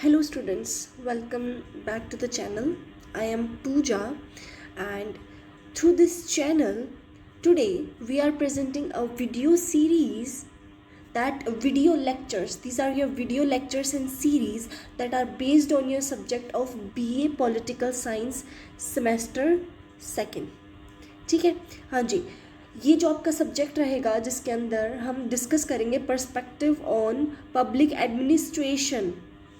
Hello students, welcome back to the channel. I am Pooja, and through this channel today we are presenting a video series, that video lectures. These are your video lectures and series that are based on your subject of BA Political Science semester second. ठीक है, हाँ जी, ये जो आपका subject रहेगा जिसके अंदर हम डिस्कस करेंगे perspective on public administration.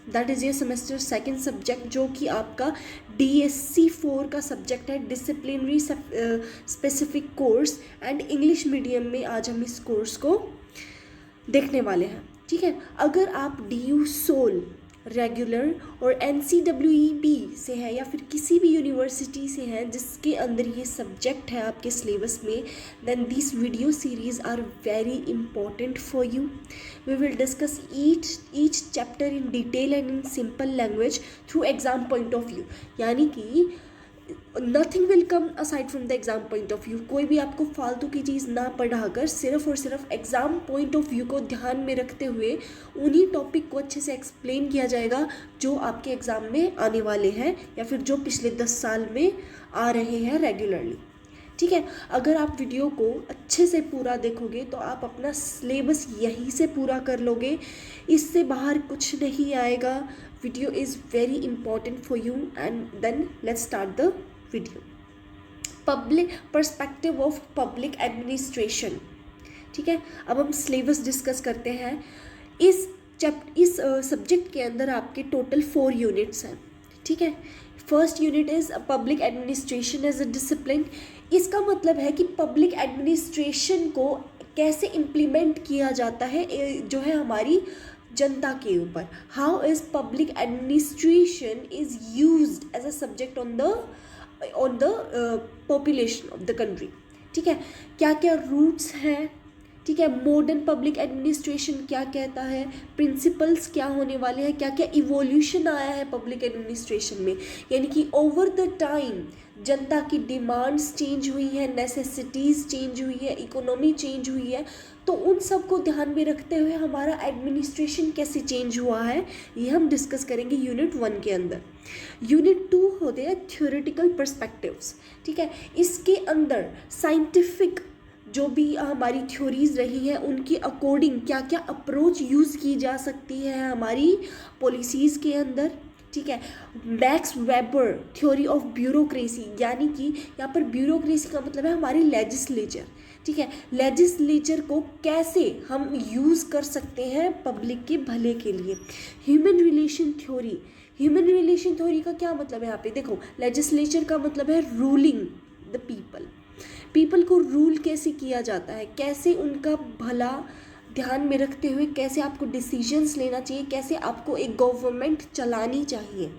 That is ये सेमेस्टर सेकंड सब्जेक्ट, जो कि आपका DSC 4 का सब्जेक्ट है, disciplinary specific course, and English medium में आज हम इस कोर्स को देखने वाले हैं। ठीक है, अगर आप DU सोल रेगुलर और NCWEB से है या फिर किसी भी यूनिवर्सिटी से हैं जिसके अंदर ये सब्जेक्ट है आपके सिलेबस में, then this video series are very important for you. We will discuss each chapter in detail and in simple language through exam point of view. यानी कि nothing will come aside from the exam point of view. कोई भी आपको फालतू की चीज़ ना पढ़ाकर सिर्फ और सिर्फ एग्ज़ाम पॉइंट ऑफ व्यू को ध्यान में रखते हुए उन्हीं टॉपिक को अच्छे से एक्सप्लेन किया जाएगा जो आपके एग्ज़ाम में आने वाले हैं या फिर जो पिछले 10 साल में आ रहे हैं रेगुलरली. ठीक है, अगर आप वीडियो को अच्छे से पूरा देखोगे तो आप अपना सिलेबस यहीं से पूरा कर लोगे, इससे बाहर कुछ नहीं आएगा. Video is very important for you, and then let's start the video. Public perspective of public administration. ठीक है, अब हम सिलेबस डिस्कस करते हैं. इस सब्जेक्ट के अंदर आपके टोटल 4 यूनिट्स हैं. ठीक है, first unit is public administration as a discipline. इसका मतलब है कि पब्लिक एडमिनिस्ट्रेशन को कैसे इम्प्लीमेंट किया जाता है जो है हमारी जनता के ऊपर. How is public administration is used as a subject on the population of the country. ठीक है, क्या क्या रूट्स हैं. ठीक है, मॉडर्न पब्लिक एडमिनिस्ट्रेशन क्या कहता है, प्रिंसिपल्स क्या होने वाले हैं, क्या क्या इवोल्यूशन आया है पब्लिक एडमिनिस्ट्रेशन में. यानी कि ओवर द टाइम जनता की डिमांड्स चेंज हुई है, नेसेसिटीज़ चेंज हुई है, इकोनॉमी चेंज हुई है, तो उन सब को ध्यान में रखते हुए हमारा एडमिनिस्ट्रेशन कैसे चेंज हुआ है ये हम डिस्कस करेंगे यूनिट 1 के अंदर. यूनिट 2 होते हैं थ्योरेटिकल पर्सपेक्टिव्स. ठीक है, इसके अंदर साइंटिफिक जो भी हमारी थ्योरीज रही हैं उनके अकॉर्डिंग क्या क्या अप्रोच यूज़ की जा सकती है हमारी पॉलिसीज़ के अंदर. ठीक है, max weber theory of bureaucracy, यानी कि यहाँ पर ब्यूरोक्रेसी का मतलब है हमारी लेजिस्लेचर. ठीक है, लेजिस्लेचर को कैसे हम यूज़ कर सकते हैं पब्लिक के भले के लिए. Human relation theory. Human relation theory का क्या मतलब है यहाँ पे देखो, लेजिस्लेचर का मतलब है रूलिंग द पीपल को रूल कैसे किया जाता है, कैसे उनका भला ध्यान में रखते हुए कैसे आपको डिसीजंस लेना चाहिए, कैसे आपको एक गवर्नमेंट चलानी चाहिए.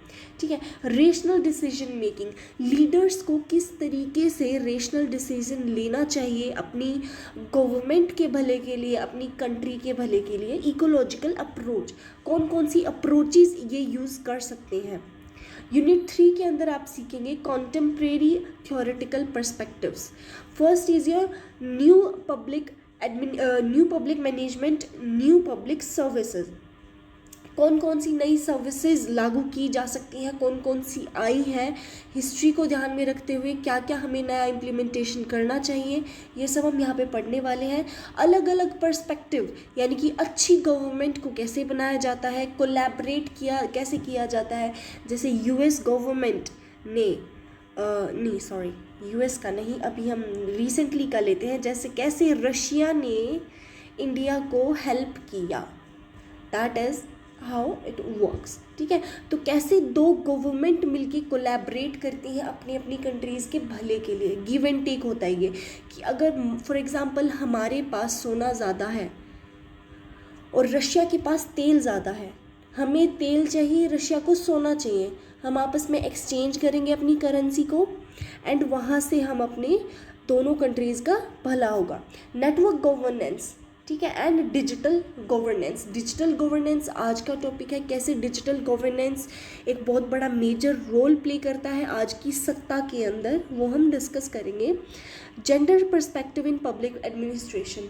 ठीक है, रेशनल डिसीजन मेकिंग, लीडर्स को किस तरीके से रेशनल डिसीजन लेना चाहिए अपनी गवर्नमेंट के भले के लिए, अपनी कंट्री के भले के लिए. इकोलॉजिकल अप्रोच, कौन कौन सी अप्रोचेस ये यूज़ कर सकते हैं. यूनिट 3 के अंदर आप सीखेंगे contemporary theoretical perspectives. First is your new public management, new public services. कौन कौन सी नई सर्विसेज लागू की जा सकती हैं, कौन कौन सी आई हैं, हिस्ट्री को ध्यान में रखते हुए क्या क्या हमें नया इम्प्लीमेंटेशन करना चाहिए, ये सब हम यहाँ पे पढ़ने वाले हैं. अलग अलग पर्सपेक्टिव, यानी कि अच्छी गवर्नमेंट को कैसे बनाया जाता है, कोलैबोरेट कैसे किया जाता है. जैसे US गवर्नमेंट ने US का नहीं, अभी हम रिसेंटली का लेते हैं. जैसे कैसे रशिया ने इंडिया को हेल्प किया, that is how it works. ठीक है, तो कैसे 2 गवर्नमेंट मिलके कोलैबोरेट करती हैं अपनी अपनी कंट्रीज़ के भले के लिए. गिव एंड टेक होता है ये, कि अगर फॉर एग्जांपल हमारे पास सोना ज़्यादा है और रशिया के पास तेल ज़्यादा है, हमें तेल चाहिए, रशिया को सोना चाहिए, हम आपस में एक्सचेंज करेंगे अपनी करेंसी को, एंड वहाँ से हम अपने दोनों कंट्रीज़ का भला होगा. Network governance. ठीक है, and digital governance. Digital governance आज का टॉपिक है, कैसे डिजिटल गवर्नेंस एक बहुत बड़ा मेजर रोल प्ले करता है आज की सत्ता के अंदर, वो हम डिस्कस करेंगे. Gender perspective in public administration.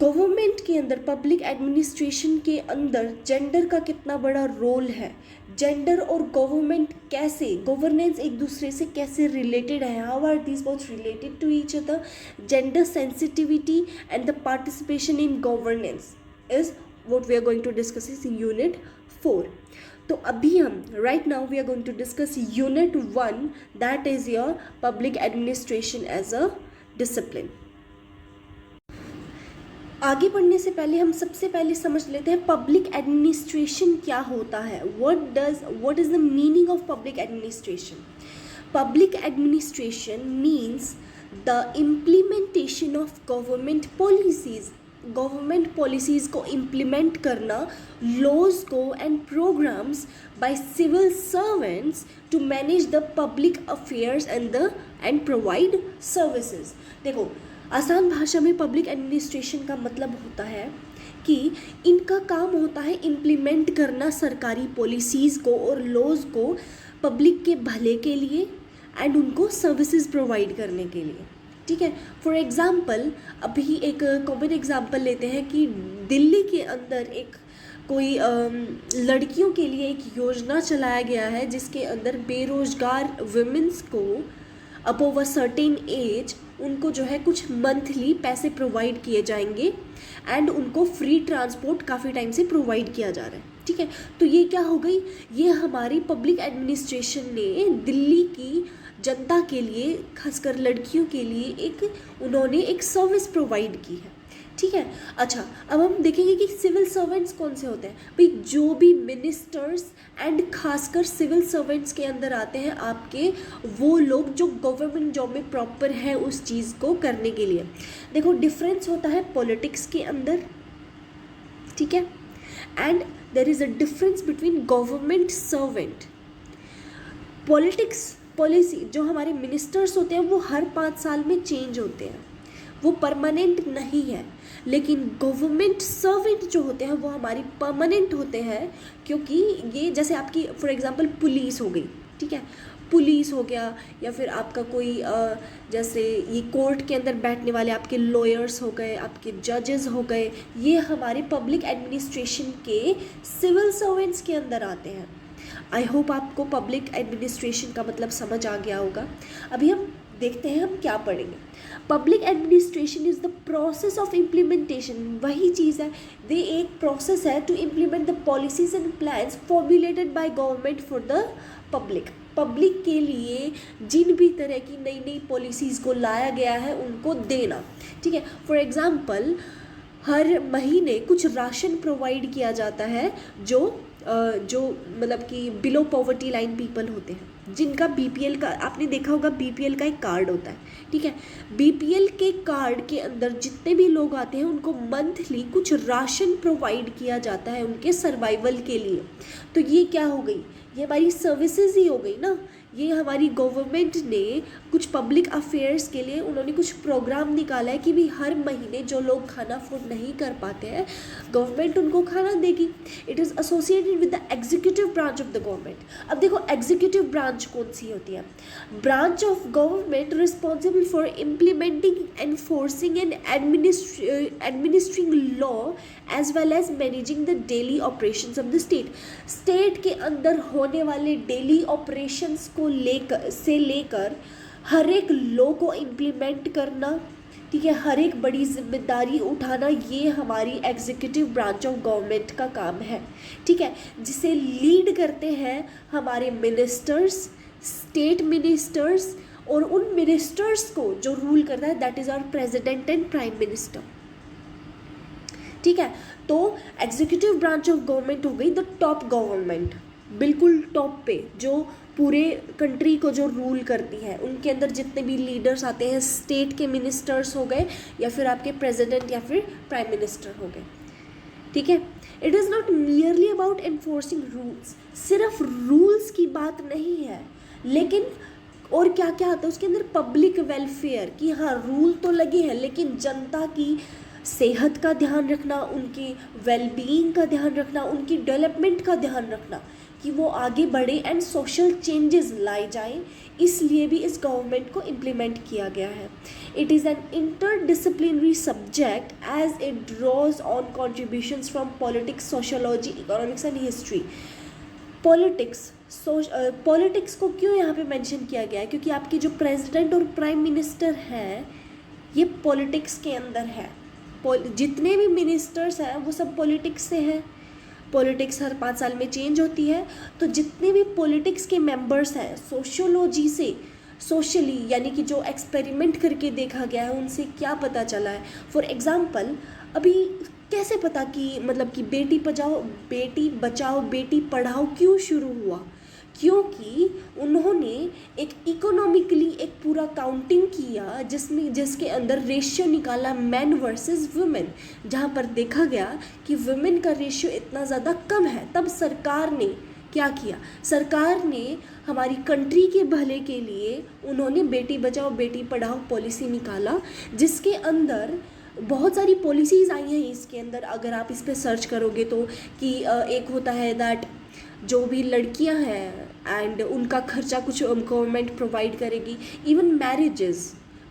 Government के अंदर, पब्लिक एडमिनिस्ट्रेशन के अंदर जेंडर का कितना बड़ा रोल है, जेंडर और गवर्नमेंट कैसे, गवर्नेंस एक दूसरे से कैसे रिलेटेड है, how are these both related to each other, gender sensitivity and the participation in governance is what we are going to discuss is unit 4. तो अभी हम right now we are going to discuss unit 1, that is your public administration as a discipline. आगे बढ़ने से पहले हम सबसे पहले समझ लेते हैं पब्लिक एडमिनिस्ट्रेशन क्या होता है. what is the meaning of public administration? Public administration means the implementation of government policies. Government policies को इम्प्लीमेंट करना, लॉज को and programs by civil servants to manage the public affairs and provide services. देखो, आसान भाषा में public administration का मतलब होता है कि इनका काम होता है इम्प्लीमेंट करना सरकारी पॉलिसीज़ को और लॉज को पब्लिक के भले के लिए एंड उनको सर्विसेज प्रोवाइड करने के लिए. ठीक है. फॉर एग्ज़ाम्पल, अभी एक कॉमन एग्ज़ाम्पल लेते हैं कि दिल्ली के अंदर एक कोई लड़कियों के लिए एक योजना चलाया गया है जिसके अंदर बेरोज़गार वुमेन्स को अबोव अ सर्टेन एज उनको जो है कुछ मंथली पैसे प्रोवाइड किए जाएंगे एंड उनको फ्री ट्रांसपोर्ट काफ़ी टाइम से प्रोवाइड किया जा रहा है. ठीक है. तो ये क्या हो गई, ये हमारी पब्लिक एडमिनिस्ट्रेशन ने दिल्ली की जनता के लिए, खासकर लड़कियों के लिए उन्होंने एक सर्विस प्रोवाइड की है. ठीक है. अच्छा, अब हम देखेंगे कि सिविल सर्वेंट्स कौन से होते हैं. भाई, जो भी मिनिस्टर्स एंड खासकर सिविल सर्वेंट्स के अंदर आते हैं आपके, वो लोग जो गवर्नमेंट जॉब में प्रॉपर है उस चीज़ को करने के लिए. देखो, डिफरेंस होता है पॉलिटिक्स के अंदर. ठीक है. And there is a difference between government servant. Policy जो हमारे मिनिस्टर्स होते हैं वो हर 5 साल में चेंज होते हैं, वो परमानेंट नहीं है. लेकिन गवर्नमेंट सर्वेंट जो होते हैं वो हमारी परमानेंट होते हैं, क्योंकि ये जैसे आपकी फॉर एग्जांपल पुलिस हो गई. ठीक है. पुलिस हो गया, या फिर आपका कोई जैसे ये कोर्ट के अंदर बैठने वाले आपके लॉयर्स हो गए, आपके जजेस हो गए, ये हमारे पब्लिक एडमिनिस्ट्रेशन के सिविल सर्वेंट्स के अंदर आते हैं. आई होप आपको पब्लिक एडमिनिस्ट्रेशन का मतलब समझ आ गया होगा. अभी हम देखते हैं हम क्या पढ़ेंगे. Public administration is the process of implementation. वही चीज़ है, ये एक प्रोसेस है to implement the policies and plans formulated by government for the public. Public के लिए जिन भी तरह की नई नई पॉलिसीज़ को लाया गया है उनको देना. ठीक है. फॉर एग्ज़ाम्पल, हर महीने कुछ राशन प्रोवाइड किया जाता है जो मतलब कि बिलो पॉवर्टी लाइन पीपल होते हैं, जिनका बीपीएल का, आपने देखा होगा बीपीएल का एक कार्ड होता है. ठीक है. बीपीएल के कार्ड के अंदर जितने भी लोग आते हैं उनको मंथली कुछ राशन प्रोवाइड किया जाता है उनके सर्वाइवल के लिए. तो ये क्या हो गई, ये हमारी सर्विसेज ही हो गई ना. ये हमारी गवर्नमेंट ने कुछ पब्लिक अफेयर्स के लिए उन्होंने कुछ प्रोग्राम निकाला है कि भी हर महीने जो लोग खाना अफोर्ड नहीं कर पाते हैं गवर्नमेंट उनको खाना देगी. It is associated with the executive branch of the government. अब देखो, एग्जीक्यूटिव ब्रांच कौन सी होती है. Branch of government responsible for implementing, enforcing and administering law as well as managing the daily operations of the state. State के अंदर होने वाले डेली ऑपरेशंस को लेकर हर एक लॉ को इम्प्लीमेंट करना. ठीक है. हर एक बड़ी जिम्मेदारी उठाना, ये हमारी एग्जीक्यूटिव ब्रांच ऑफ गवर्नमेंट का काम है. ठीक है. जिसे लीड करते हैं हमारे मिनिस्टर्स, स्टेट मिनिस्टर्स, और उन मिनिस्टर्स को जो रूल करता है that is our president and prime minister. ठीक है. तो एग्जीक्यूटिव ब्रांच ऑफ गवर्नमेंट हो गई द टॉप गवर्नमेंट, बिल्कुल टॉप पे, जो पूरे कंट्री को जो रूल करती है. उनके अंदर जितने भी लीडर्स आते हैं, स्टेट के मिनिस्टर्स हो गए या फिर आपके प्रेसिडेंट या फिर प्राइम मिनिस्टर हो गए. ठीक है. It is not merely about enforcing rules. सिर्फ रूल्स की बात नहीं है, लेकिन और क्या क्या आता है उसके अंदर, पब्लिक वेलफेयर की. हाँ, रूल तो लगे हैं लेकिन जनता की सेहत का ध्यान रखना, उनकी वेलबीइंग का ध्यान रखना, उनकी डेवलपमेंट का ध्यान रखना कि वो आगे बढ़े एंड सोशल चेंजेस लाए जाएं, इसलिए भी इस गवर्नमेंट को इम्प्लीमेंट किया गया है. It is an interdisciplinary subject as it draws on contributions from politics, sociology, economics and history. Politics को क्यों यहाँ पे मेंशन किया गया है? क्योंकि आपके जो प्रेसिडेंट और प्राइम मिनिस्टर हैं ये पॉलिटिक्स के अंदर है. जितने भी मिनिस्टर्स हैं वो सब पॉलिटिक्स से हैं. पॉलिटिक्स हर 5 साल में चेंज होती है, तो जितने भी पॉलिटिक्स के मेंबर्स हैं सोशियोलॉजी से, सोशली यानी कि जो एक्सपेरिमेंट करके देखा गया है उनसे क्या पता चला है. फॉर एग्जांपल अभी कैसे पता कि मतलब कि बेटी बचाओ बेटी पढ़ाओ क्यों शुरू हुआ? क्योंकि उन्होंने एक इकोनॉमिकली एक पूरा काउंटिंग किया जिसके अंदर रेशियो निकाला मैन वर्सेस वुमेन, जहाँ पर देखा गया कि वुमेन का रेशियो इतना ज़्यादा कम है. तब सरकार ने क्या किया? सरकार ने हमारी कंट्री के भले के लिए उन्होंने बेटी बचाओ बेटी पढ़ाओ पॉलिसी निकाला, जिसके अंदर बहुत सारी पॉलिसीज़ आई हैं. इसके अंदर अगर आप इस पर सर्च करोगे तो कि एक होता है दैट जो भी लड़कियां हैं एंड उनका खर्चा कुछ गवर्नमेंट प्रोवाइड करेगी. इवन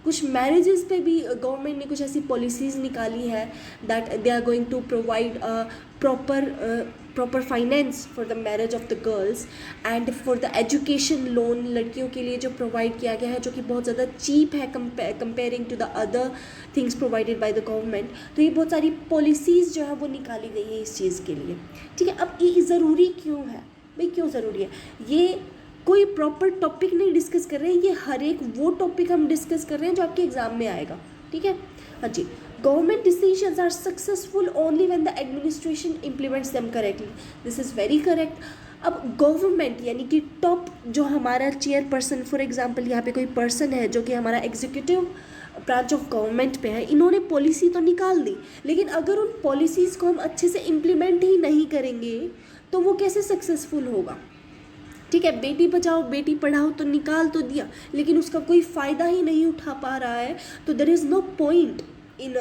कुछ मैरिजेस पे भी गवर्नमेंट ने कुछ ऐसी पॉलिसीज़ निकाली है that they are going to provide proper finance for the marriage of the girls and for the education loan लड़कियों के लिए जो प्रोवाइड किया गया है, जो कि बहुत ज़्यादा चीप है comparing to the other things provided by the government. तो ये बहुत सारी पॉलिसीज़ जो है वो निकाली गई है इस चीज़ के लिए. ठीक है, अब ये ज़रूरी क्यों है भाई? क्यों ज़रूरी है? ये कोई प्रॉपर टॉपिक नहीं डिस्कस कर रहे हैं, ये हर एक वो टॉपिक हम डिस्कस कर रहे हैं जो आपके एग्जाम में आएगा. ठीक है, हाँ जी. Government decisions are successful only when the administration implements them correctly. This is very correct. अब गवर्नमेंट यानी कि टॉप जो हमारा चेयरपर्सन, फॉर एग्जांपल यहाँ पे कोई पर्सन है जो कि हमारा एग्जीक्यूटिव ब्रांच ऑफ गवर्नमेंट पे है, इन्होंने पॉलिसी तो निकाल दी, लेकिन अगर उन पॉलिसीज़ को हम अच्छे से इम्प्लीमेंट ही नहीं करेंगे तो वो कैसे सक्सेसफुल होगा? ठीक है, बेटी बचाओ बेटी पढ़ाओ तो निकाल तो दिया, लेकिन उसका कोई फ़ायदा ही नहीं उठा पा रहा है, तो there is no point in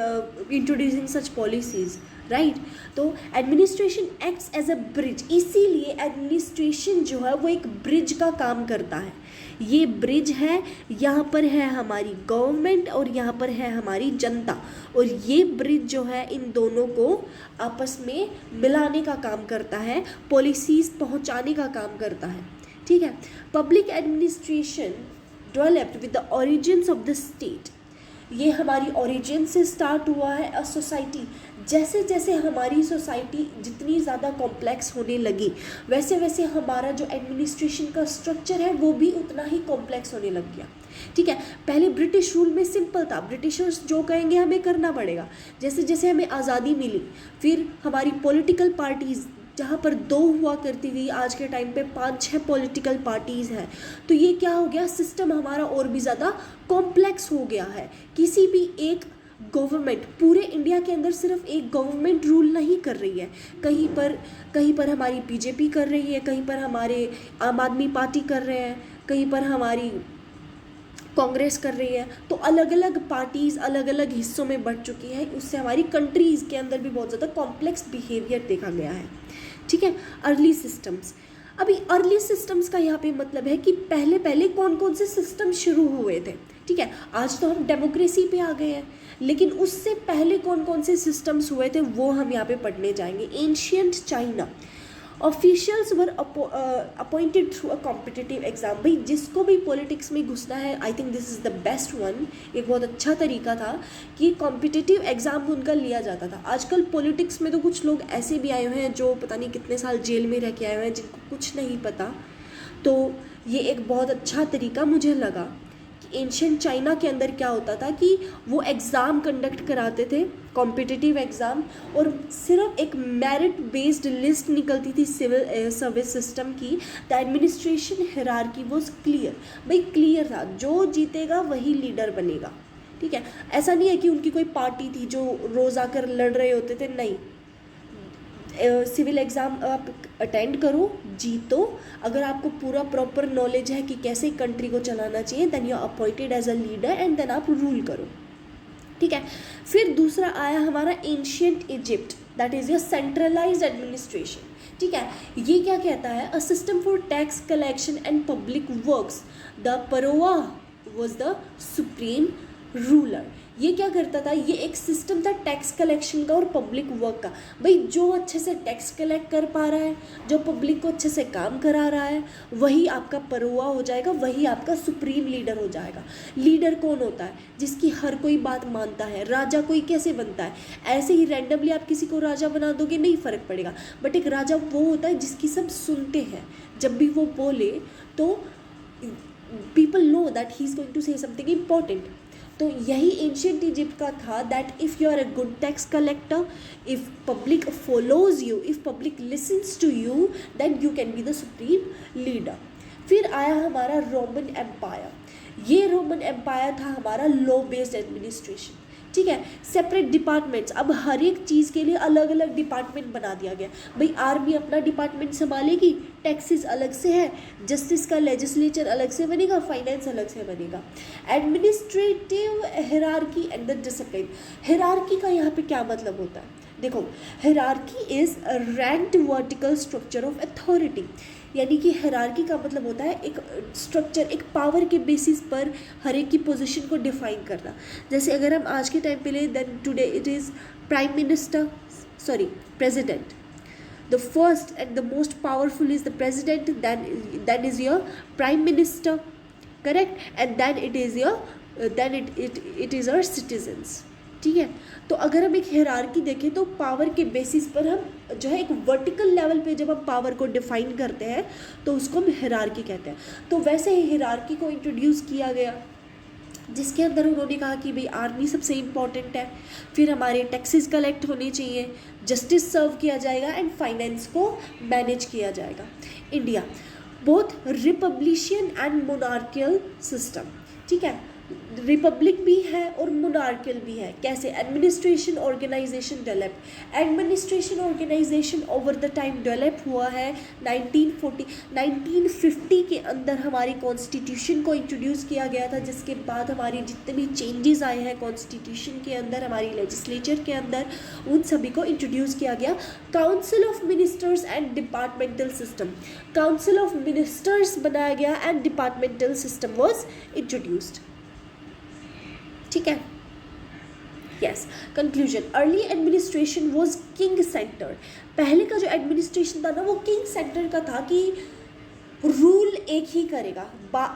introducing such policies, right. तो administration acts as a bridge, इसीलिए एडमिनिस्ट्रेशन जो है वो एक ब्रिज का काम करता है. ये ब्रिज है, यहाँ पर है हमारी गवर्नमेंट और यहाँ पर है हमारी जनता, और ये ब्रिज जो है इन दोनों को आपस में मिलाने का काम करता है, पॉलिसीज़ पहुँचाने का काम करता है. ठीक है, public administration developed with the origins of the state. ये हमारी ओरिजिन से स्टार्ट हुआ है. अ सोसाइटी, जैसे जैसे हमारी सोसाइटी जितनी ज़्यादा कॉम्प्लेक्स होने लगी वैसे वैसे हमारा जो एडमिनिस्ट्रेशन का स्ट्रक्चर है वो भी उतना ही कॉम्प्लेक्स होने लग गया. ठीक है, पहले ब्रिटिश रूल में सिंपल था, ब्रिटिशर्स जो कहेंगे हमें करना पड़ेगा. जैसे जैसे हमें आज़ादी मिली, फिर हमारी पॉलिटिकल पार्टीज़ जहाँ पर 2 हुआ करती थी, आज के टाइम पे 5-6 पॉलिटिकल पार्टीज़ हैं. तो ये क्या हो गया, सिस्टम हमारा और भी ज़्यादा कॉम्प्लेक्स हो गया है. किसी भी एक गवर्नमेंट, पूरे इंडिया के अंदर सिर्फ एक गवर्नमेंट रूल नहीं कर रही है. कहीं पर हमारी बीजेपी कर रही है, कहीं पर हमारे आम आदमी पार्टी कर रहे हैं, कहीं पर हमारी कांग्रेस कर रही है. तो अलग अलग पार्टीज़ अलग अलग हिस्सों में बढ़ चुकी है. उससे हमारी कंट्रीज़ के अंदर भी बहुत ज़्यादा कॉम्प्लेक्स बिहेवियर देखा गया है. ठीक है, अर्ली सिस्टम्स. अभी अर्ली सिस्टम्स का यहाँ पे मतलब है कि पहले पहले कौन कौन से सिस्टम शुरू हुए थे. ठीक है, आज तो हम डेमोक्रेसी पे आ गए हैं, लेकिन उससे पहले कौन कौन से सिस्टम्स हुए थे वो हम यहाँ पे पढ़ने जाएंगे. Ancient China, officials were appointed through a competitive exam. भाई जिसको भी पॉलिटिक्स में घुसना है, I think this is the best one. एक बहुत अच्छा तरीका था कि कॉम्पिटिटिव एग्ज़ाम उनका लिया जाता था. आजकल पॉलिटिक्स में तो कुछ लोग ऐसे भी आए हुए हैं जो पता नहीं कितने साल जेल में रह के आए हुए हैं, जिनको कुछ नहीं पता. तो ये एक बहुत अच्छा तरीका मुझे लगा. एंशियंट चाइना के अंदर क्या होता था कि वो एग्ज़ाम कंडक्ट कराते थे, कॉम्पिटिटिव एग्ज़ाम, और सिर्फ एक मेरिट बेस्ड लिस्ट निकलती थी सिविल सर्विस सिस्टम की. The administration hierarchy was clear. भाई क्लियर था, जो जीतेगा वही लीडर बनेगा. ठीक है, ऐसा नहीं है कि उनकी कोई पार्टी थी जो रोज़ आकर लड़ रहे होते थे, नहीं. सिविल एग्ज़ाम आप अटेंड करो, जीतो. अगर आपको पूरा प्रॉपर नॉलेज है कि कैसे कंट्री को चलाना चाहिए, then you are appointed as a leader and then आप रूल करो. ठीक है। फिर दूसरा आया हमारा ancient Egypt, that is your centralised administration. ठीक है, ये क्या कहता है, a system for tax collection and public works, the pharaoh was the supreme ruler. ये क्या करता था, ये एक सिस्टम था टैक्स कलेक्शन का और पब्लिक वर्क का। भाई जो अच्छे से टैक्स कलेक्ट कर पा रहा है, जो पब्लिक को अच्छे से काम करा रहा है, वही आपका परोवा हो जाएगा, वही आपका सुप्रीम लीडर हो जाएगा। लीडर कौन होता है, जिसकी हर कोई बात मानता है। राजा कोई कैसे बनता है, ऐसे ही रैंडमली आप किसी को राजा बना दोगे नहीं फ़र्क पड़ेगा, बट एक राजा वो होता है जिसकी सब सुनते हैं। जब भी वो बोले तो people know that he is going to say something important. तो यही एंशियंट इजिप्ट का था, that if you are a good tax collector, if public follows you, if public listens to you, then you can be the supreme leader. फिर आया हमारा Roman empire. ये Roman empire था हमारा लॉ बेस्ड एडमिनिस्ट्रेशन। ठीक है, separate departments, अब हर एक चीज़ के लिए अलग अलग डिपार्टमेंट बना दिया गया। भाई आर्मी अपना डिपार्टमेंट संभालेगी, टैक्सेस अलग से है, जस्टिस का लेजिस्लेचर अलग से बनेगा, फाइनेंस अलग से बनेगा। Administrative hierarchy and the discipline. Hierarchy का यहाँ पे क्या मतलब होता है, देखो, hierarchy is a ranked vertical structure of authority. यानी कि हिरार्की का मतलब होता है एक स्ट्रक्चर, एक पावर के बेसिस पर हर एक की पोजीशन को डिफाइन करना। जैसे अगर हम आज के टाइम पे ले, then today it is prime minister, sorry president. The first and the most powerful is the president, then is your prime minister, correct, and then it is your it is our citizens। ठीक है, तो अगर हम एक hierarchy देखें तो power के basis पर हम जो है एक वर्टिकल लेवल पे जब हम पावर को डिफाइन करते हैं तो उसको हम हिरार्की कहते हैं। तो वैसे ही हिरार्की को इंट्रोड्यूस किया गया, जिसके अंदर उन्होंने कहा कि भाई आर्मी सबसे इम्पॉर्टेंट है, फिर हमारे टैक्सेस कलेक्ट होने चाहिए, जस्टिस सर्व किया जाएगा एंड फाइनेंस को मैनेज किया जाएगा। India both republican and monarchical system. ठीक है, रिपब्लिक भी है और मोनार्कियल भी है। कैसे, administration organisation develop, administration organisation over the time develop हुआ है। 1950 के अंदर हमारी कॉन्स्टिट्यूशन को इंट्रोड्यूस किया गया था, जिसके बाद हमारी जितने भी चेंजेस आए हैं कॉन्स्टिट्यूशन के अंदर, हमारी लेजिस्लेचर के अंदर, उन सभी को इंट्रोड्यूस किया गया। Council of ministers and departmental system, council of ministers बनाया गया and departmental system was introduced. ठीक है, yes. Conclusion, early administration was king centred. पहले का जो एडमिनिस्ट्रेशन था ना वो किंग सेंटर का था, कि रूल एक ही करेगा,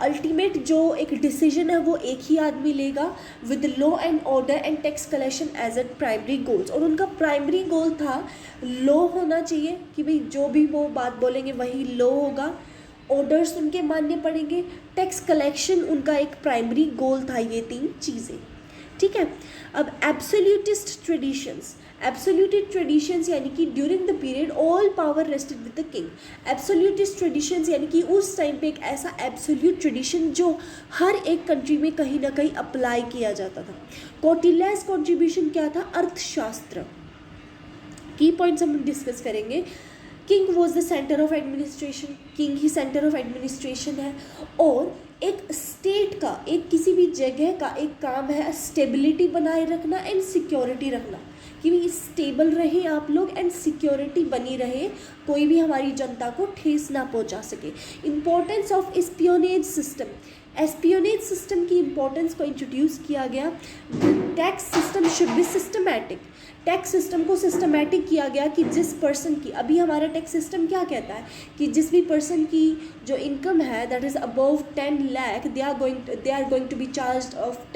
अल्टीमेट जो एक डिसीजन है वो एक ही आदमी लेगा, with law and order and tax collection as at primary goals. और उनका प्राइमरी गोल था लॉ होना चाहिए, कि भाई जो भी वो बात बोलेंगे वही लॉ होगा, ऑर्डर्स उनके मानने पड़ेंगे, टैक्स कलेक्शन उनका एक प्राइमरी गोल था। ये 3 चीज़ें। ठीक है, अब एब्सोल्यूटिस्ट ट्रेडिशंस, एब्सोल्यूटिस्ट ट्रेडिशंस यानी कि during the period all power rested with the king. Absolutist traditions यानी कि उस टाइम पे एक ऐसा एब्सोल्यूट ट्रेडिशन जो हर एक कंट्री में कहीं ना कहीं अप्लाई किया जाता था। कौटिल्यस कॉन्ट्रीब्यूशन क्या था, अर्थशास्त्र। की पॉइंट्स हम डिस्कस करेंगे। King was the centre of administration, king he centre of administration है। और एक स्टेट का, एक किसी भी जगह का एक काम है स्टेबिलिटी बनाए रखना एंड सिक्योरिटी रखना, कि भी स्टेबल रहे आप लोग एंड सिक्योरिटी बनी रहे, कोई भी हमारी जनता को ठेस ना पहुंचा सके। Importance of espionage system, espionage system की इम्पोर्टेंस को इंट्रोड्यूस किया गया। Tax system should be systematic, tax system को सिस्टमैटिक किया गया कि जिस पर्सन की, अभी हमारा टैक्स सिस्टम क्या कहता है कि जिस भी पर्सन की जो इनकम है that is above 10 lakh, they are going to be charge of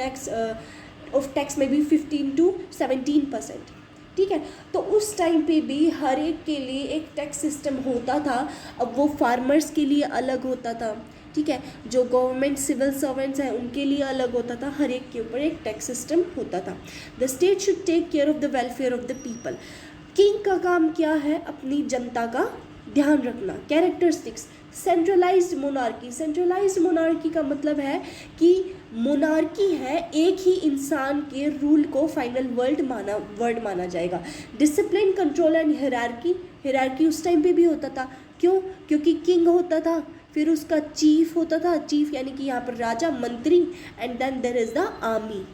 tax में भी 15 to 17%। ठीक है, तो उस टाइम पे भी हर एक के लिए एक टैक्स सिस्टम होता था। अब वो फार्मर्स के लिए अलग होता था, ठीक है, जो गवर्नमेंट सिविल सर्वेंट्स हैं उनके लिए अलग होता था, हर एक के ऊपर एक टैक्स सिस्टम होता था। The state should take care of the welfare of the people. King का काम क्या है, अपनी जनता का ध्यान रखना। Characteristics, centralised monarchy, centralised monarchy का मतलब है कि मोनार्की है, एक ही इंसान के रूल को फाइनल वर्ड माना जाएगा। Discipline, control and hierarchy, hierarchy उस टाइम पे भी होता था, क्यों, क्योंकि किंग होता था, फिर उसका चीफ होता था, चीफ यानी कि यहाँ पर राजा, मंत्री, and then there is the army.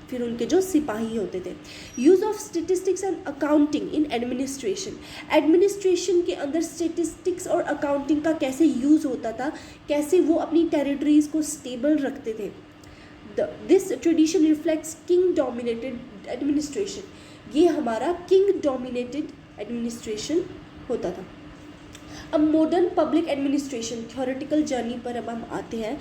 फिर उनके जो सिपाही होते थे। Use of statistics and accounting in administration, administration के अंदर स्टेटिस्टिक्स और अकाउंटिंग का कैसे यूज़ होता था, कैसे वो अपनी टेरिटरीज को स्टेबल रखते थे। This tradition reflects king dominated administration, ये हमारा किंग डोमिनेटेड एडमिनिस्ट्रेशन होता था। अब modern public administration theoretical journey पर अब हम आते हैं।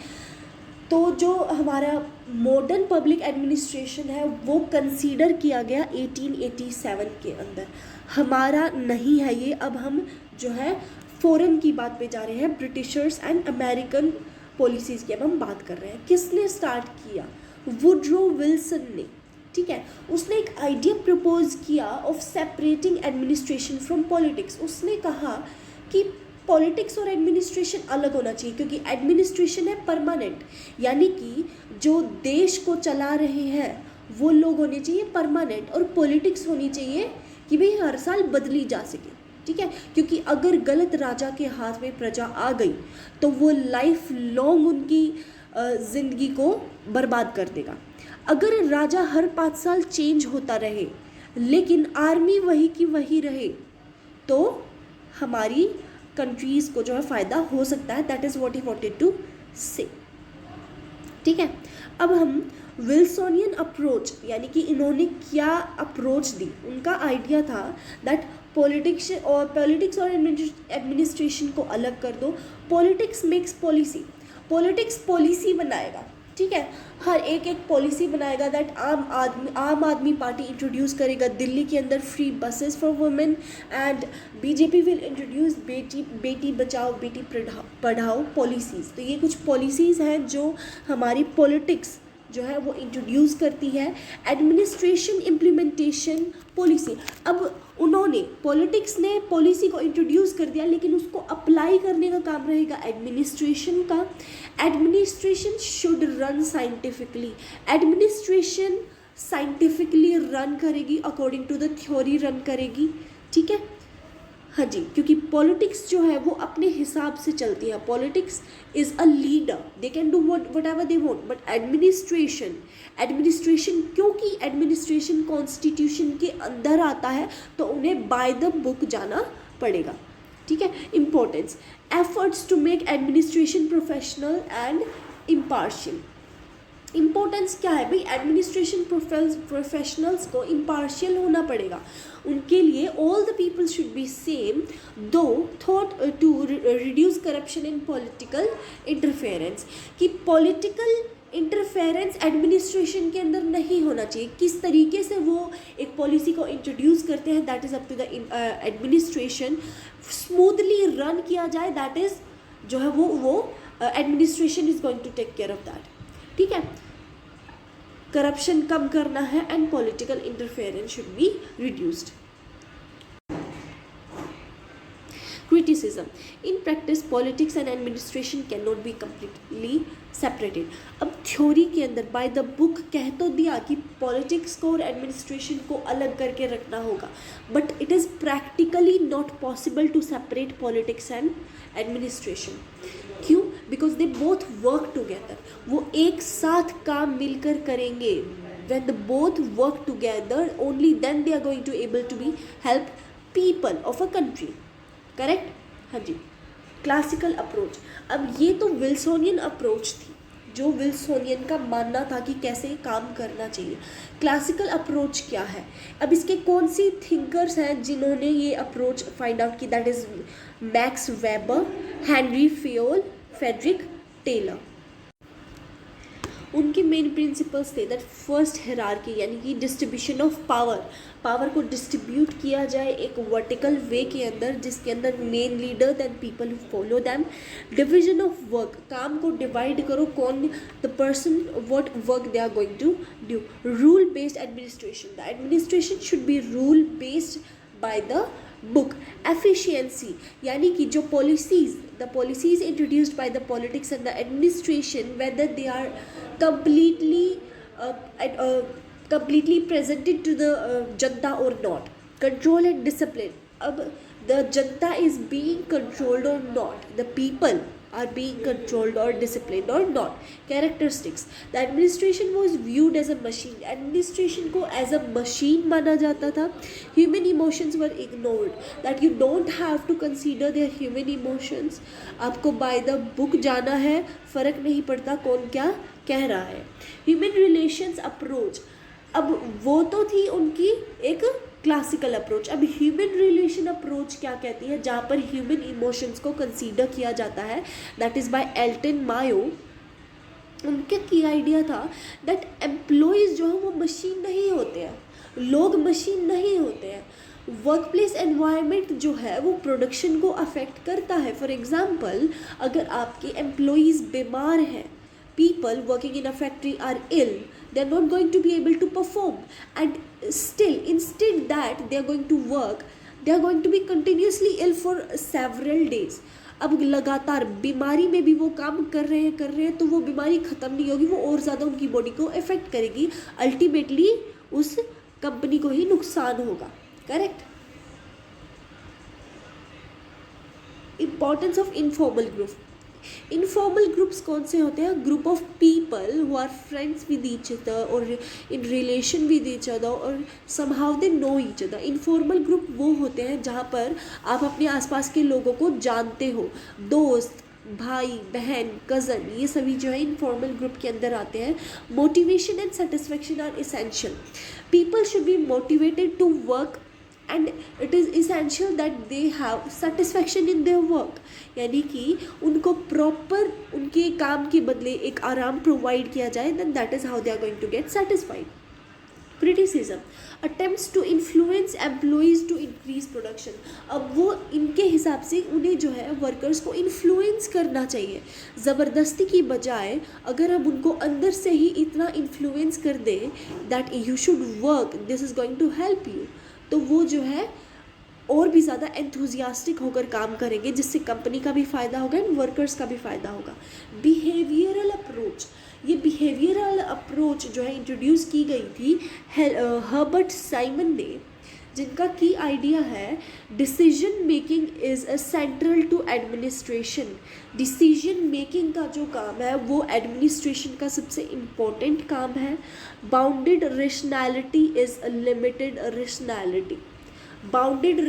तो जो हमारा मॉडर्न पब्लिक एडमिनिस्ट्रेशन है वो कंसीडर किया गया 1887 के अंदर, हमारा नहीं है ये। अब हम जो है फॉरेन की बात पे जा रहे हैं, ब्रिटिशर्स एंड अमेरिकन पॉलिसीज़ की अब हम बात कर रहे हैं। किसने स्टार्ट किया? वुडरो विल्सन ने, ठीक है। उसने एक आइडिया प्रपोज किया of separating administration from politics. उसने कहा कि पॉलिटिक्स और एडमिनिस्ट्रेशन अलग होना चाहिए, क्योंकि एडमिनिस्ट्रेशन है परमानेंट, यानी कि जो देश को चला रहे हैं वो लोग होने चाहिए परमानेंट, और पॉलिटिक्स होनी चाहिए कि भाई हर साल बदली जा सके, ठीक है। क्योंकि अगर गलत राजा के हाथ में प्रजा आ गई तो वो लाइफ लॉन्ग उनकी ज़िंदगी को बर्बाद कर देगा। अगर राजा हर 5 साल चेंज होता रहे लेकिन आर्मी वही की वही रहे तो हमारी कंट्रीज़ को जो है फ़ायदा हो सकता है। That is what he wanted to say, ठीक है। अब हम विल्सोनियन अप्रोच, यानी कि इन्होंने क्या अप्रोच दी, उनका आइडिया था दैट पॉलिटिक्स और एडमिनिस्ट्रेशन को अलग कर दो। Politics makes policy, politics policy बनाएगा, ठीक है। हर एक पॉलिसी बनाएगा। दैट आम आदमी पार्टी इंट्रोड्यूस करेगा दिल्ली के अंदर free buses for women, and BJP will introduce Beti Bachao Beti Padhao policies. तो ये कुछ पॉलिसीज़ हैं जो हमारी पॉलिटिक्स जो है वो इंट्रोड्यूस करती है। एडमिनिस्ट्रेशन इम्प्लीमेंटेशन पॉलिसी, अब उन्होंने पॉलिटिक्स ने पॉलिसी को इंट्रोड्यूस कर दिया लेकिन उसको अप्लाई करने का काम रहेगा एडमिनिस्ट्रेशन का। Administration should run scientifically, administration scientifically run करेगी, according to the theory run करेगी, ठीक है। हाँ जी, क्योंकि पॉलिटिक्स जो है वो अपने हिसाब से चलती है। Politics is a leader, they can do what ever they want, but administration क्योंकि एडमिनिस्ट्रेशन कॉन्स्टिट्यूशन के अंदर आता है तो उन्हें बाय द बुक जाना पड़ेगा, ठीक है। Importance, efforts to make administration professional and impartial. Importance क्या है भाई? एडमिनिस्ट्रेशन प्रोफेशनल्स को इम्पार्शियल होना पड़ेगा। उनके लिए all the people should be same, though thought to reduce corruption in political interference, कि पॉलिटिकल इंटरफेरेंस एडमिनिस्ट्रेशन के अंदर नहीं होना चाहिए। किस तरीके से वो एक पॉलिसी को इंट्रोड्यूस करते हैं that is up to the administration. Smoothly run किया जाए दैट इज़ जो है वो administration is going to take care of that, ठीक है। करप्शन कम करना है and political interference should be reduced. Criticism. In practice, politics and administration cannot be completely separated. अब थ्योरी के अंदर बाय द बुक कह तो दिया कि पॉलिटिक्स को और एडमिनिस्ट्रेशन को अलग करके रखना होगा, but it is practically not possible to separate politics and administration. क्यों? Because they both work together, वो एक साथ काम मिलकर करेंगे। when the both work together only then they are going to able to be help people of a country, correct? हाँ जी। Classical approach, अब ये तो विल्सोनियन अप्रोच थी, जो विल्सोनियन का मानना था कि कैसे काम करना चाहिए। क्लासिकल अप्रोच क्या है? अब इसके कौन सी थिंकर्स हैं जिन्होंने ये अप्रोच फाइंड आउट की? That is Max Weber, Henri Fayol, Frederick Taylor. उनके मेन प्रिंसिपल्स थे दैट फर्स्ट हिरार्की, यानी कि डिस्ट्रीब्यूशन ऑफ पावर को डिस्ट्रीब्यूट किया जाए एक वर्टिकल वे के अंदर, जिसके अंदर main leader then people who follow them. Division of work, काम को डिवाइड करो, कौन the person what work they are going to do. Rule based administration, the administration should B rule based by the book. Efficiency, यानी कि जो the policies introduced by the politics and the administration, whether they are completely presented to the Janata or not. Control and discipline, अब the Janata is being controlled or not, the people are being controlled or disciplined or not. Characteristics: the administration was viewed as a machine. Administration को as a machine माना जाता था. Human emotions were ignored. That you don't have to consider their human emotions. आपको by the book जाना है, फ़र्क नहीं पड़ता कौन क्या कह रहा है. Human relations approach, अब वो तो थी उनकी एक क्लासिकल अप्रोच. अब ह्यूमन रिलेशन अप्रोच क्या कहती है, जहाँ पर ह्यूमन इमोशंस को कंसीडर किया जाता है. That is by Elton Mayo. उनका की आइडिया था दैट एम्प्लॉयज़ जो है वो मशीन नहीं होते हैं, लोग मशीन नहीं होते हैं. वर्क प्लेस एनवायरनमेंट जो है वो प्रोडक्शन को अफेक्ट करता है. फॉर एग्ज़ाम्पल, अगर आपके एम्प्लॉयज़ बीमार हैं, people working in a factory are ill, they are not going to be able to perform, and still instead that they are going to work, they are going to be continuously ill for several days. अब लगातार बीमारी में भी वो काम कर रहे हैं तो वो बीमारी ख़त्म नहीं होगी, वो और ज़्यादा उनकी बॉडी को इफ़ेक्ट करेगी. अल्टीमेटली उस कंपनी को ही नुकसान होगा. Correct. Importance of informal group. Informal groups कौन से होते हैं? Group of people who are friends with each other और in relation with each other और somehow they know each other. Informal group वो होते हैं जहाँ पर आप अपने आसपास के लोगों को जानते हो. दोस्त, भाई, बहन, कज़न, ये सभी जो है इनफॉर्मल ग्रुप के अंदर आते हैं. Motivation and satisfaction are essential. People should be motivated to work and it is essential that they have satisfaction in their work. यानी कि उनको प्रॉपर उनके काम के बदले एक आराम प्रोवाइड किया जाए, then that is how they are going to get satisfied. Criticism: attempts to influence employees to increase production. अब वो इनके हिसाब से उन्हें जो है वर्कर्स को इन्फ्लुएंस करना चाहिए. ज़बरदस्ती की बजाय अगर हम उनको अंदर से ही इतना इन्फ्लुएंस कर दें that you should work, this is going to help you, तो वो जो है और भी ज़्यादा एंथुजियास्टिक होकर काम करेंगे, जिससे कंपनी का भी फ़ायदा होगा एंड वर्कर्स का भी फ़ायदा होगा. Behavioural approach. ये बिहेवियरल अप्रोच जो है इंट्रोड्यूस की गई थी हर्बर्ट साइमन ने, जिनका की आइडिया है decision making is a central to administration. Decision making का जो काम है वो एडमिनिस्ट्रेशन का सबसे इम्पोर्टेंट काम है. Bounded rationality is a limited rationality. Bounded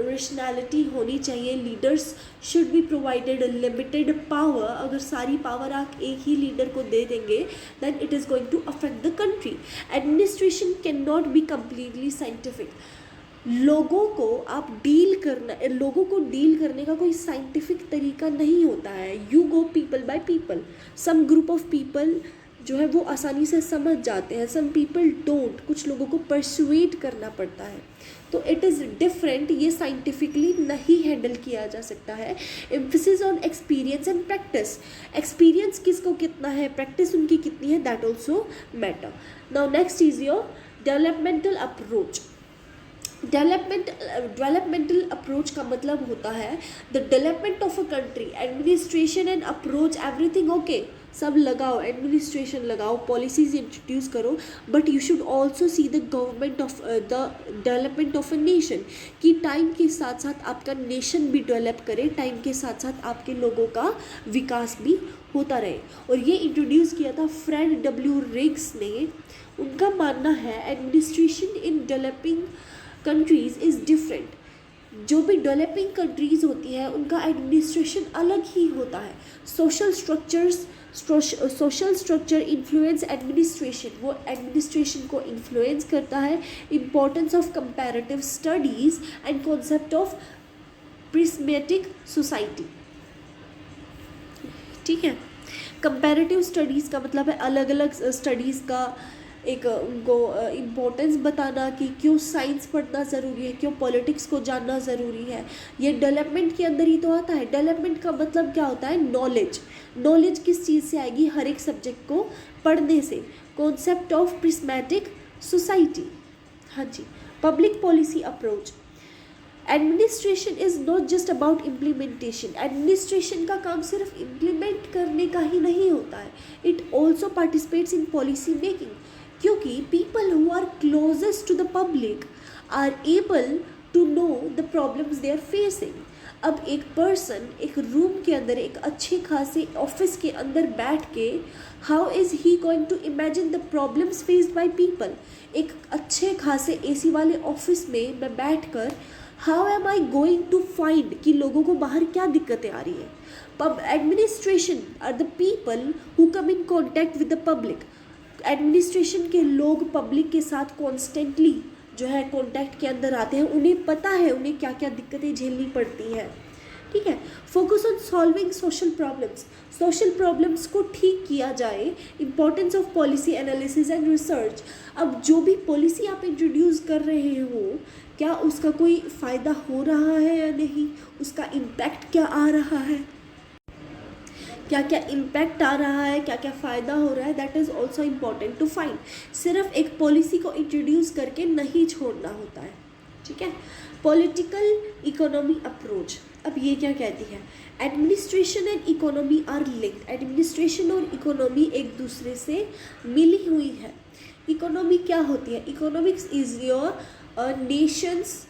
rationality होनी चाहिए. Leaders should be provided limited power. अगर सारी पावर आप एक ही लीडर को दे देंगे then it is going to affect the country. Administration can not be completely scientific. लोगों को डील करने का कोई साइंटिफिक तरीका नहीं होता है. You go people by people. Some group of people जो है वो आसानी से समझ जाते हैं, सम पीपल डोंट. कुछ लोगों को परसुएट करना पड़ता है, तो इट इज़ डिफरेंट. ये साइंटिफिकली नहीं हैंडल किया जा सकता है. Emphasis on experience and practice. Experience किसको कितना है, प्रैक्टिस उनकी कितनी है, that also matter. Now next is your developmental approach. Developmental approach का मतलब होता है the development of a country. Administration and approach everything okay, सब लगाओ, एडमिनिस्ट्रेशन लगाओ, पॉलिसीज़ इंट्रोड्यूस करो, but you should also see the government of the development of a nation. कि time के साथ साथ आपका नेशन भी डेवलप करे, टाइम के साथ साथ आपके लोगों का विकास भी होता रहे. और ये इंट्रोड्यूस किया था फ्रेड डब्ल्यू रिग्स ने. उनका मानना है administration in developing countries is different. जो भी डेवलपिंग कंट्रीज़ होती है उनका एडमिनिस्ट्रेशन अलग ही होता है. Social structure influence administration. वो एडमिनिस्ट्रेशन को इन्फ्लुएंस करता है. Importance of comparative studies and concept of prismatic society. ठीक है. कंपैरेटिव स्टडीज़ का मतलब है अलग अलग स्टडीज़ का एक उनको इम्पोर्टेंस बताना कि क्यों साइंस पढ़ना ज़रूरी है, क्यों पॉलिटिक्स को जानना ज़रूरी है. ये डेवलपमेंट के अंदर ही तो आता है. डेवलपमेंट का मतलब क्या होता है, नॉलेज. नॉलेज किस चीज़ से आएगी, हर एक सब्जेक्ट को पढ़ने से. Concept of prismatic society. हाँ जी. Public policy approach. Administration is not just about implementation. Administration का काम सिर्फ इम्प्लीमेंट करने का ही नहीं होता है. It also participates in policy making. क्योंकि people who are closest to the public are able to know the problems they are facing. अब एक पर्सन एक रूम के अंदर एक अच्छे खासे ऑफिस के अंदर बैठ के how is he going to imagine the problems faced by people. एक अच्छे खासे एसी वाले ऑफिस में मैं बैठ कर how am I going to find कि लोगों को बाहर क्या दिक्कतें आ रही है। Pub administration are the people who come in contact with the public. Administration के लोग पब्लिक के साथ कॉन्स्टेंटली जो है कॉन्टैक्ट के अंदर आते हैं, उन्हें पता है उन्हें क्या क्या दिक्कतें झेलनी पड़ती हैं। ठीक है। Focus on solving social problems. Social problems को ठीक किया जाए। Importance of policy analysis and research. अब जो भी पॉलिसी आप इंट्रोड्यूस कर रहे हो क्या उसका कोई फ़ायदा हो रहा है या नहीं, उसका इम्पैक्ट क्या आ रहा है, क्या क्या इम्पैक्ट आ रहा है, क्या क्या फ़ायदा हो रहा है, that is also important to find. सिर्फ एक पॉलिसी को इंट्रोड्यूस करके नहीं छोड़ना होता है। ठीक है। Political economy approach. अब ये क्या कहती है, administration and economy are linked. Administration और इकोनॉमी एक दूसरे से मिली हुई है। इकोनॉमी क्या होती है, इकोनॉमिक्स इज योर नेशंस।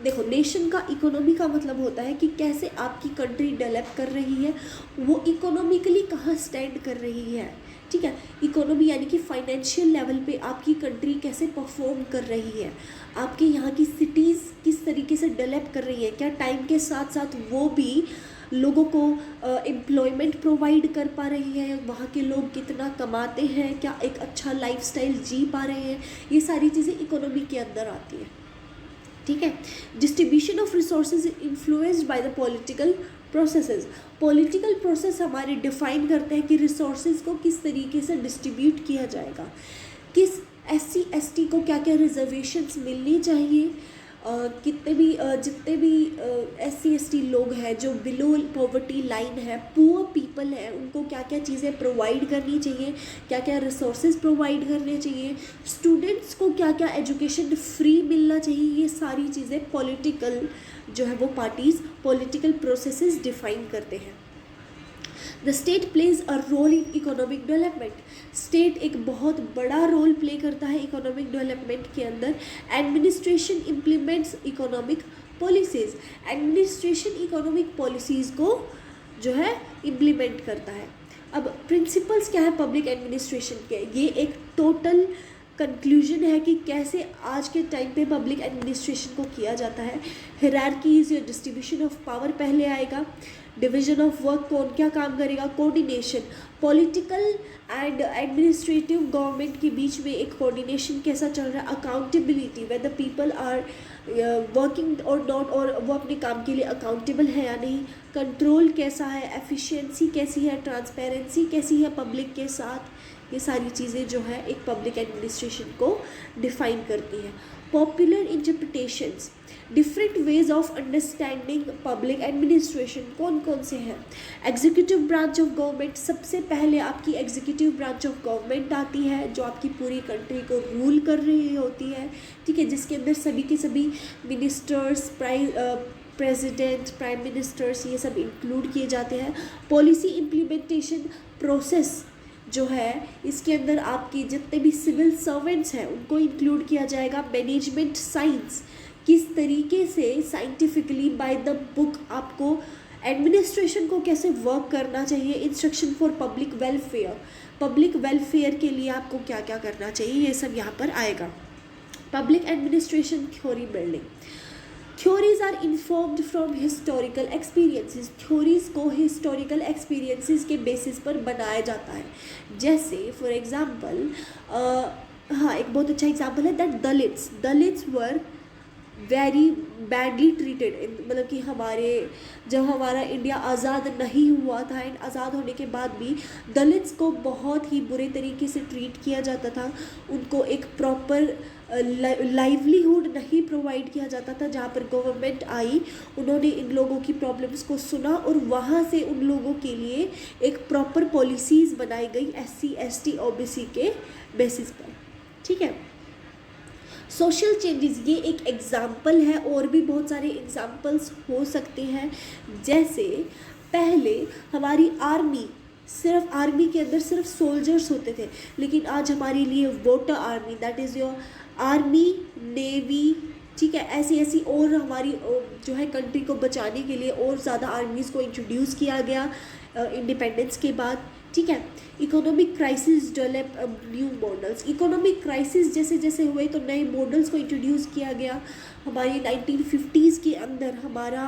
देखो नेशन का इकोनॉमी का मतलब होता है कि कैसे आपकी कंट्री डेवलप कर रही है, वो इकोनॉमिकली कहाँ स्टैंड कर रही है। ठीक है। इकोनॉमी यानी कि फाइनेंशियल लेवल पे आपकी कंट्री कैसे परफॉर्म कर रही है, आपके यहाँ की सिटीज़ किस तरीके से डेवलप कर रही है, क्या टाइम के साथ साथ वो भी लोगों को एम्प्लॉयमेंट प्रोवाइड कर पा रही है, वहाँ के लोग कितना कमाते हैं, क्या एक अच्छा लाइफस्टाइल जी पा रहे हैं, ये सारी चीज़ें इकोनॉमी के अंदर आती है। ठीक है। Distribution of resources influenced by the political processes. Political process हमारे डिफाइन करते हैं कि रिसोर्सेज को किस तरीके से डिस्ट्रीब्यूट किया जाएगा, किस SC ST को क्या क्या रिजर्वेशंस मिलनी चाहिए, कितने भी जितने भी SC ST लोग हैं जो बिलो पॉवर्टी लाइन है, पुअर पीपल है, उनको क्या क्या चीज़ें प्रोवाइड करनी चाहिए, क्या क्या रिसोर्सेज प्रोवाइड करने चाहिए, स्टूडेंट्स को क्या क्या एजुकेशन फ्री मिलना चाहिए, ये सारी चीज़ें पॉलिटिकल जो है वो पार्टीज़ पॉलिटिकल प्रोसेसेस डिफाइन करते हैं। The state plays a role in economic development. State एक बहुत बड़ा रोल प्ले करता है इकोनॉमिक डेवलपमेंट के अंदर। Administration implements economic policies. Administration economic policies को जो है इम्प्लीमेंट करता है। अब प्रिंसिपल्स क्या है पब्लिक एडमिनिस्ट्रेशन के, ये एक टोटल कंक्लूजन है कि कैसे आज के टाइम पे पब्लिक एडमिनिस्ट्रेशन को किया जाता है। हायरार्कीज या डिस्ट्रीब्यूशन ऑफ पावर पहले आएगा, डिवीजन ऑफ वर्क कौन क्या काम करेगा, coordination, political and administrative government के बीच में एक कोऑर्डिनेशन कैसा चल रहा है, accountability whether people are working और नॉट, और वो अपने काम के लिए अकाउंटेबल है या नहीं, कंट्रोल कैसा है, एफिशिएंसी कैसी है, ट्रांसपेरेंसी कैसी है पब्लिक के साथ, ये सारी चीज़ें जो है एक पब्लिक एडमिनिस्ट्रेशन को डिफाइन करती है। Popular interpretations, different ways of understanding public administration कौन कौन से हैं। एग्जीक्यूटिव ब्रांच ऑफ गवर्नमेंट, सबसे पहले आपकी एग्जीक्यूटिव ब्रांच ऑफ गवर्नमेंट आती है जो आपकी पूरी कंट्री को रूल कर रही होती है। ठीक है। जिसके अंदर सभी के सभी मिनिस्टर्स, प्रेसिडेंट, प्राइम मिनिस्टर्स, ये सब इंक्लूड किए जाते हैं। पॉलिसी इम्प्लीमेंटेशन प्रोसेस जो है इसके अंदर आपके जितने भी सिविल सर्वेंट्स हैं उनको इंक्लूड किया जाएगा। मैनेजमेंट साइंस, किस तरीके से साइंटिफिकली बाय द बुक आपको एडमिनिस्ट्रेशन को कैसे वर्क करना चाहिए। Instruction for public welfare, public welfare के लिए आपको क्या क्या करना चाहिए, ये सब यहाँ पर आएगा। Public administration theory building, theories are informed from historical experiences. Theories को हिस्टोरिकल एक्सपीरियंसेस के बेसिस पर बनाया जाता है। जैसे फॉर एग्जांपल हाँ, एक बहुत अच्छा एग्जांपल है that Dalits were very badly treated. मतलब कि जब हमारा इंडिया आज़ाद नहीं हुआ था एंड आज़ाद होने के बाद भी दलित्स को बहुत ही बुरे तरीके से ट्रीट किया जाता था। उनको एक प्रॉपर लाइवलीहुड नहीं प्रोवाइड किया जाता था। जहाँ पर गवर्नमेंट आई, उन्होंने इन लोगों की प्रॉब्लम्स को सुना और वहाँ से उन लोगों के लिए एक प्रॉपर पॉलिसीज़ बनाई गई SC ST OBC के बेसिस पर। ठीक है। सोशल चेंजेस, ये एक एग्जाम्पल है, और भी बहुत सारे एग्जाम्पल्स हो सकते हैं। जैसे पहले हमारी आर्मी, सिर्फ आर्मी के अंदर सिर्फ सोल्जर्स होते थे, लेकिन आज हमारे लिए voter army, that is your army, navy, ठीक है। ऐसी ऐसी और हमारी जो है कंट्री को बचाने के लिए और ज़्यादा आर्मीज़ को इंट्रोड्यूस किया गया इंडिपेंडेंस के बाद, ठीक है। Economic crisis develop new models, economic crisis जैसे जैसे हुए तो नए मॉडल्स को इंट्रोड्यूस किया गया। हमारी 1950s के अंदर हमारा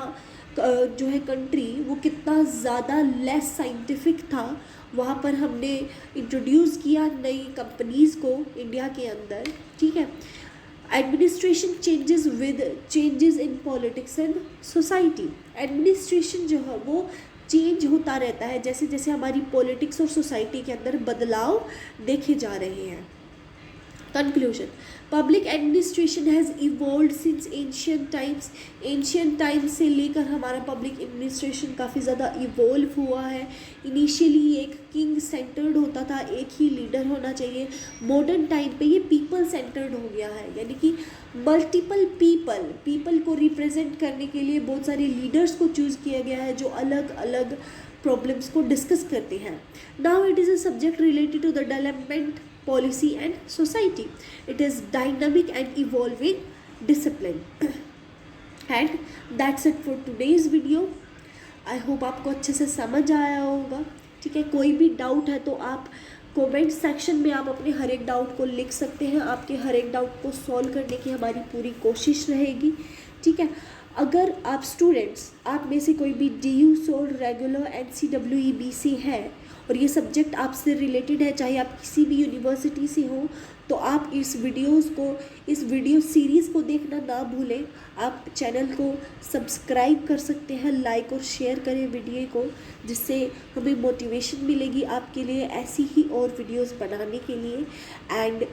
जो है कंट्री वो कितना ज़्यादा लेस साइंटिफिक था, वहाँ पर हमने इंट्रोड्यूस किया नई कंपनीज़ को इंडिया के अंदर, ठीक है। Administration changes with changes in politics and society, administration जो है वो चेंज होता रहता है जैसे जैसे हमारी पॉलिटिक्स और सोसाइटी के अंदर बदलाव देखे जा रहे हैं। Conclusion, public administration has evolve since ancient times, ancient times से लेकर हमारा पब्लिक एडमिनिस्ट्रेशन काफ़ी ज़्यादा इवॉल्व हुआ है। इनिशियली एक किंग सेंटर्ड होता था, एक ही लीडर होना चाहिए। मॉडर्न टाइम पे ये पीपल सेंटर्ड हो गया है, यानी कि मल्टीपल पीपल को रिप्रेजेंट करने के लिए बहुत सारे लीडर्स को चूज़ किया गया है जो अलग अलग प्रॉब्लम्स को डिस्कस करते हैं। Now it is a subject related to the development policy and society. It is dynamic and evolving discipline. And that's it for today's video. I hope आपको अच्छे से समझ आया होगा, ठीक है। कोई भी डाउट है तो आप कमेंट सेक्शन में आप अपने हर एक डाउट को लिख सकते हैं। आपके हर एक डाउट को सॉल्व करने की हमारी पूरी कोशिश रहेगी, ठीक है। अगर आप स्टूडेंट्स, आप में से कोई भी DU सोल रेगुलर NCEEB से है और ये सब्जेक्ट आपसे रिलेटेड है, चाहे आप किसी भी यूनिवर्सिटी से हो, तो आप इस वीडियो सीरीज़ को देखना ना भूलें। आप चैनल को सब्सक्राइब कर सकते हैं, लाइक और शेयर करें वीडियो को, जिससे हमें मोटिवेशन मिलेगी आपके लिए ऐसी ही और वीडियोस बनाने के लिए। एंड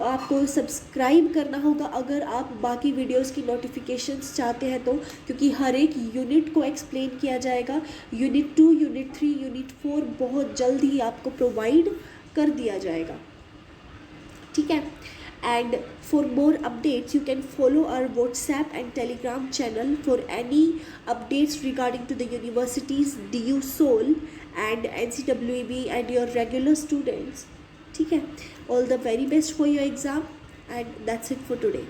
आपको सब्सक्राइब करना होगा अगर आप बाकी वीडियोस की नोटिफिकेशंस चाहते हैं तो, क्योंकि हर एक यूनिट को एक्सप्लेन किया जाएगा। यूनिट 2, यूनिट 3, यूनिट 4 बहुत जल्द ही आपको प्रोवाइड कर दिया जाएगा, ठीक है। And for more updates you can follow our WhatsApp and Telegram channel for any updates regarding to the universities DU SOL and NCEEB and your regular students, ठीक है। All the very best for your exam and that's it for today.